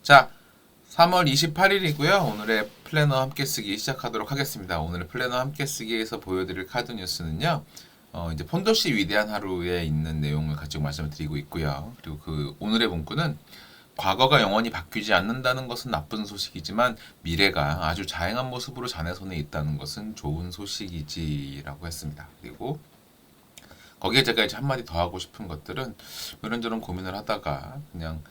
자, 3월 28일이고요. 오늘의 플래너 함께 쓰기 시작하도록 하겠습니다. 오늘의 플래너 함께 쓰기에서 보여드릴 카드 뉴스는요. 이제 폰도시 위대한 하루에 있는 내용을 가지고 말씀을 드리고 있고요. 그리고 그 오늘의 문구는 과거가 영원히 바뀌지 않는다는 것은 나쁜 소식이지만 미래가 아주 자행한 모습으로 자네 손에 있다는 것은 좋은 소식이지라고 했습니다. 그리고 거기에 제가 이제 한마디 더 하고 싶은 것들은 이런저런 고민을 하다가 그냥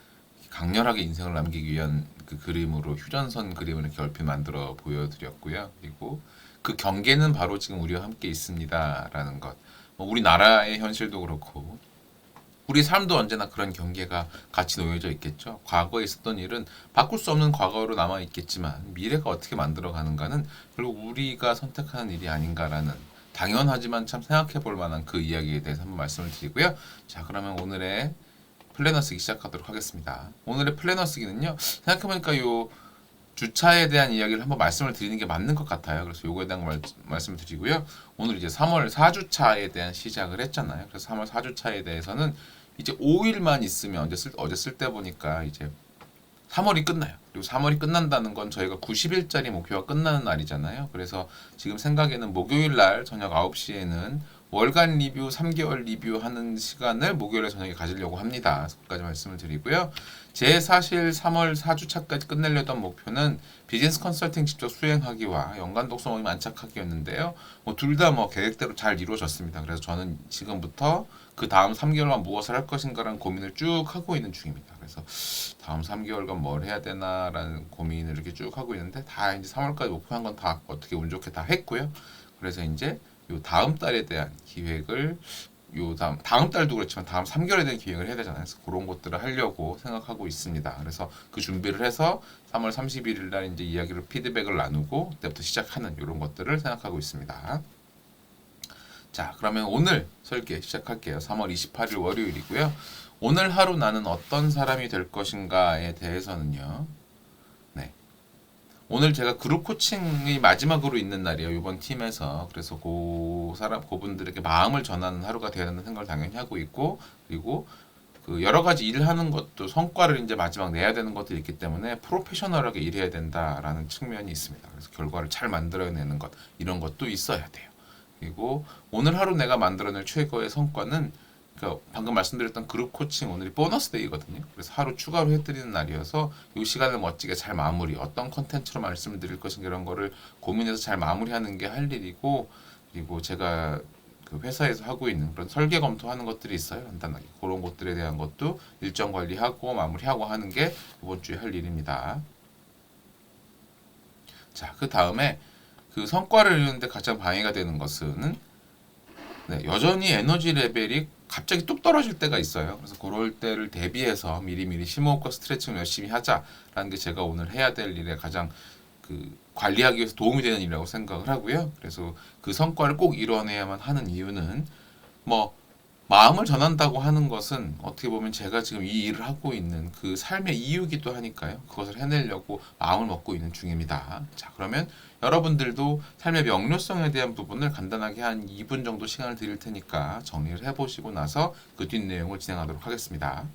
강렬하게 인생을 남기기 위한 그 그림으로 휴전선 그림을 이렇게 얼핏 만들어 보여드렸고요. 그리고 그 경계는 바로 지금 우리와 함께 있습니다라는 것. 뭐 우리나라의 현실도 그렇고 우리 삶도 언제나 그런 경계가 같이 놓여져 있겠죠. 과거에 있었던 일은 바꿀 수 없는 과거로 남아 있겠지만 미래가 어떻게 만들어 가는가는 결국 우리가 선택하는 일이 아닌가라는 당연하지만 참 생각해 볼 만한 그 이야기에 대해서 한번 말씀을 드리고요. 자, 그러면 오늘의 플래너 쓰기 시작하도록 하겠습니다. 오늘의 플래너 쓰기는요. 생각해보니까 요 주차에 대한 이야기를 한번 말씀을 드리는 게 맞는 것 같아요. 그래서 요거에 대한 말씀을 드리고요. 오늘 이제 3월 4주차에 대한 시작을 했잖아요. 그래서 3월 4주차에 대해서는 이제 5일만 있으면 어제 쓸 때 보니까 이제 3월이 끝나요. 그리고 3월이 끝난다는 건 저희가 90일짜리 목표가 끝나는 날이잖아요. 그래서 지금 생각에는 목요일 날 저녁 9시에는 월간 리뷰, 3개월 리뷰하는 시간을 목요일에 저녁에 가지려고 합니다. 그까지 말씀을 드리고요. 제 사실 3월 4주차까지 끝내려던 목표는 비즈니스 컨설팅 직접 수행하기와 연간 독서 모임 안착하기였는데요. 둘 다 뭐 계획대로 잘 이루어졌습니다. 그래서 저는 지금부터 그 다음 3개월간 무엇을 할 것인가라는 고민을 쭉 하고 있는 중입니다. 그래서 다음 3개월간 뭘 해야 되나라는 고민을 이렇게 쭉 하고 있는데 다 이제 3월까지 목표한 건 다 어떻게 운 좋게 다 했고요. 그래서 이제 요 다음 달에 대한 기획을 요 다음 달도 그렇지만 다음 3개월에 대한 기획을 해야 되잖아요. 그래서 그런 것들을 하려고 생각하고 있습니다. 그래서 그 준비를 해서 3월 31일 날 이제 이야기를 피드백을 나누고 그때부터 시작하는 이런 것들을 생각하고 있습니다. 자, 그러면 오늘 설계 시작할게요. 3월 28일 월요일이고요. 오늘 하루 나는 어떤 사람이 될 것인가에 대해서는요. 네. 오늘 제가 그룹 코칭이 마지막으로 있는 날이에요. 이번 팀에서. 그래서 그분들에게 마음을 전하는 하루가 되어야 된다는 생각을 당연히 하고 있고, 그리고 그 여러 가지 일을 하는 것도 성과를 이제 마지막 내야 되는 것들이 있기 때문에 프로페셔널하게 일해야 된다라는 측면이 있습니다. 그래서 결과를 잘 만들어내는 것, 이런 것도 있어야 돼요. 그리고 오늘 하루 내가 만들어낼 최고의 성과는 그러니까 방금 말씀드렸던 그룹 코칭 오늘이 보너스 데이거든요. 그래서 하루 추가로 해드리는 날이어서 이 시간을 멋지게 잘 마무리 어떤 컨텐츠로 말씀을 드릴 것인가 이런 거를 고민해서 잘 마무리하는 게 할 일이고 그리고 제가 그 회사에서 하고 있는 그런 설계 검토하는 것들이 있어요. 간단하게 그런 것들에 대한 것도 일정 관리하고 마무리하고 하는 게 이번 주에 할 일입니다. 자, 그 다음에 그 성과를 이루는데 가장 방해가 되는 것은 네, 여전히 에너지 레벨이 갑자기 뚝 떨어질 때가 있어요. 그래서 그럴 때를 대비해서 미리미리 심호흡과 스트레칭을 열심히 하자라는 게 제가 오늘 해야 될 일에 가장 그 관리하기 위해서 도움이 되는 일이라고 생각을 하고요. 그래서 그 성과를 꼭 이뤄내야만 하는 이유는 뭐 마음을 전한다고 하는 것은 어떻게 보면 제가 지금 이 일을 하고 있는 그 삶의 이유기도 하니까요. 그것을 해내려고 마음을 먹고 있는 중입니다. 자, 그러면 여러분들도 삶의 명료성에 대한 부분을 간단하게 한 2분 정도 시간을 드릴 테니까 정리를 해보시고 나서 그 뒷내용을 진행하도록 하겠습니다.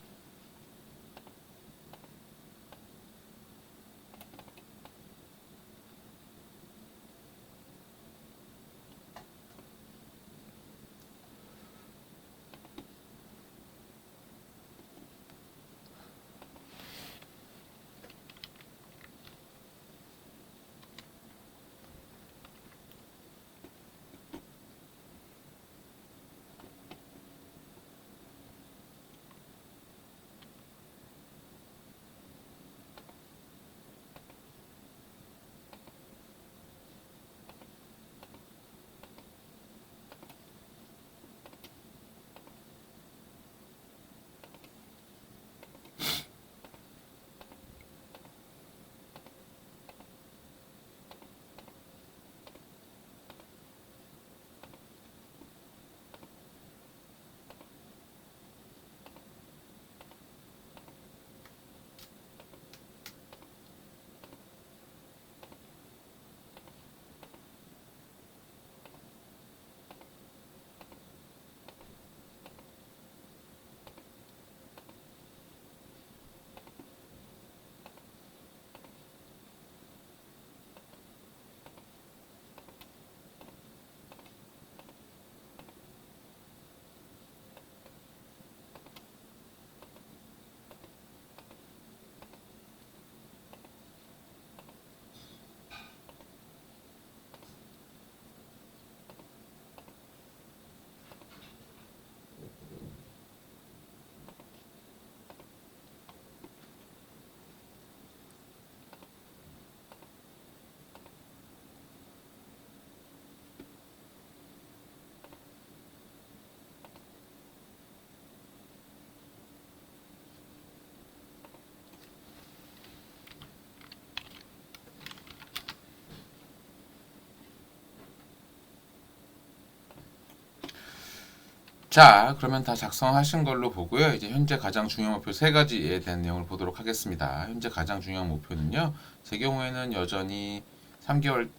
자, 그러면 다 작성하신 걸로 보고요. 이제 현재 가장 중요한 목표 세 가지에 대한 내용을 보도록 하겠습니다. 현재 가장 중요한 목표는요. 제 경우에는 여전히 3개월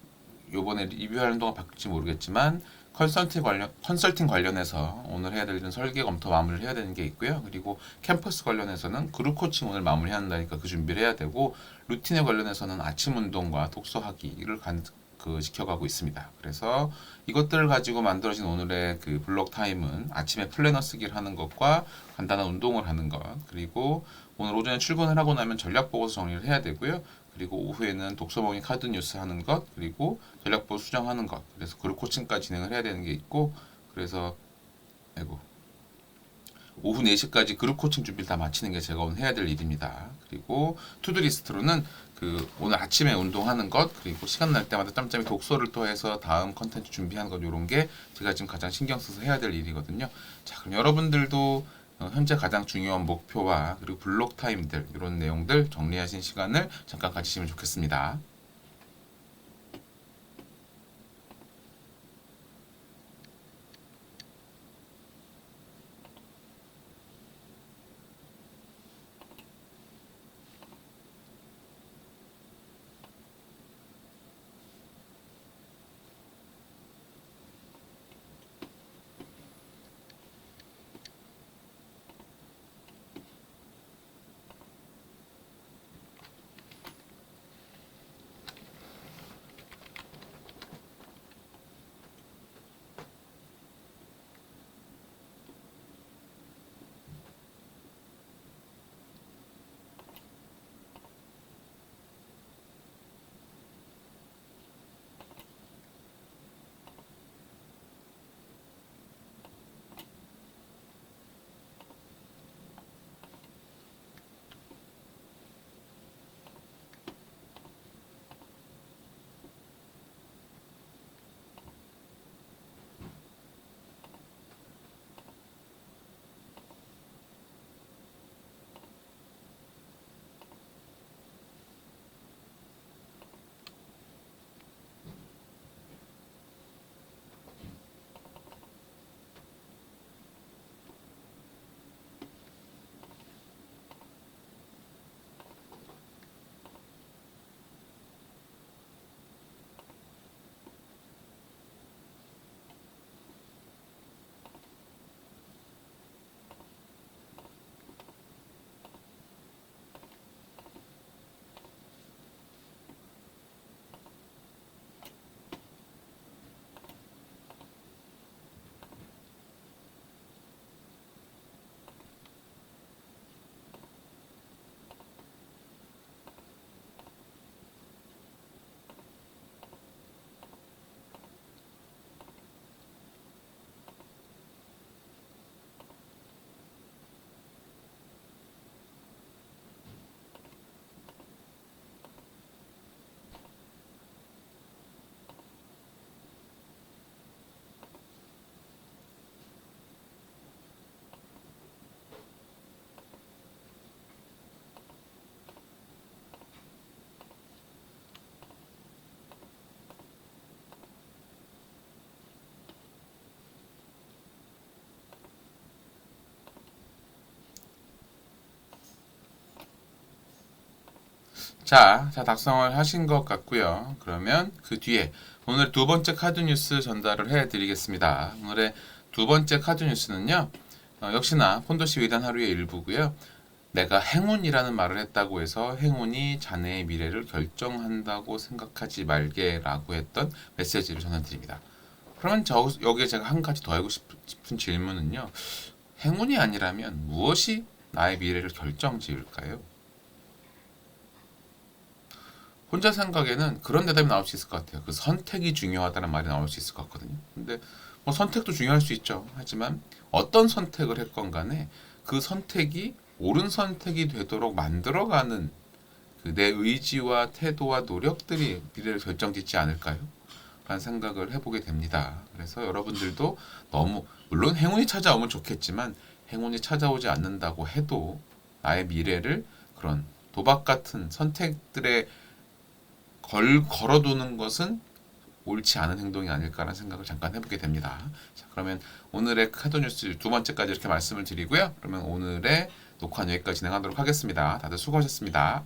요번에 리뷰하는 동안 바뀔지 모르겠지만 컨설팅 관련해서 오늘 해야 될 일은 설계 검토 마무리를 해야 되는 게 있고요. 그리고 캠퍼스 관련해서는 그룹 코칭 오늘 마무리해야 한다니까 그 준비를 해야 되고, 루틴에 관련해서는 아침 운동과 독서하기를 지켜가고 있습니다. 그래서 이것들을 가지고 만들어진 오늘의 그 블록 타임은 아침에 플래너 쓰기를 하는 것과 간단한 운동을 하는 것, 그리고 오늘 오전에 출근을 하고 나면 전략 보고서 정리를 해야 되고요. 그리고 오후에는 독서 모임 카드 뉴스 하는 것, 그리고 전략 보고 수정하는 것, 그래서 그룹 코칭까지 진행을 해야 되는 게 있고, 그래서 아이고 오후 4시까지 그룹 코칭 준비를 다 마치는 게 제가 오늘 해야 될 일입니다. 그리고 투두리스트로는 오늘 아침에 운동하는 것, 그리고 시간 날 때마다 짬짬이 독서를 또 해서 다음 컨텐츠 준비하는 것, 이런 게 제가 지금 가장 신경 써서 해야 될 일이거든요. 자, 그럼 여러분들도 현재 가장 중요한 목표와 그리고 블록 타임들, 이런 내용들 정리하신 시간을 잠깐 가지시면 좋겠습니다. 자, 작성을 하신 것 같고요. 그러면 그 뒤에 오늘 두 번째 카드 뉴스 전달을 해드리겠습니다. 오늘의 두 번째 카드 뉴스는요. 역시나 폰도시 위대한 하루의 일부고요. 내가 행운이라는 말을 했다고 해서 행운이 자네의 미래를 결정한다고 생각하지 말게라고 했던 메시지를 전해드립니다. 그러면 여기에 제가 한 가지 더 하고 싶은 질문은요. 행운이 아니라면 무엇이 나의 미래를 결정지을까요? 혼자 생각에는 그런 대답이 나올 수 있을 것 같아요. 그 선택이 중요하다는 말이 나올 수 있을 것 같거든요. 근데 뭐 선택도 중요할 수 있죠. 하지만 어떤 선택을 했건 간에 그 선택이 옳은 선택이 되도록 만들어가는 내 의지와 태도와 노력들이 미래를 결정짓지 않을까요? 라는 생각을 해보게 됩니다. 그래서 여러분들도 너무, 물론 행운이 찾아오면 좋겠지만 행운이 찾아오지 않는다고 해도 나의 미래를 그런 도박 같은 선택들의 걸어두는 것은 옳지 않은 행동이 아닐까라는 생각을 잠깐 해보게 됩니다. 자, 그러면 오늘의 카드 뉴스 두 번째까지 이렇게 말씀을 드리고요. 그러면 오늘의 녹화는 여기까지 진행하도록 하겠습니다. 다들 수고하셨습니다.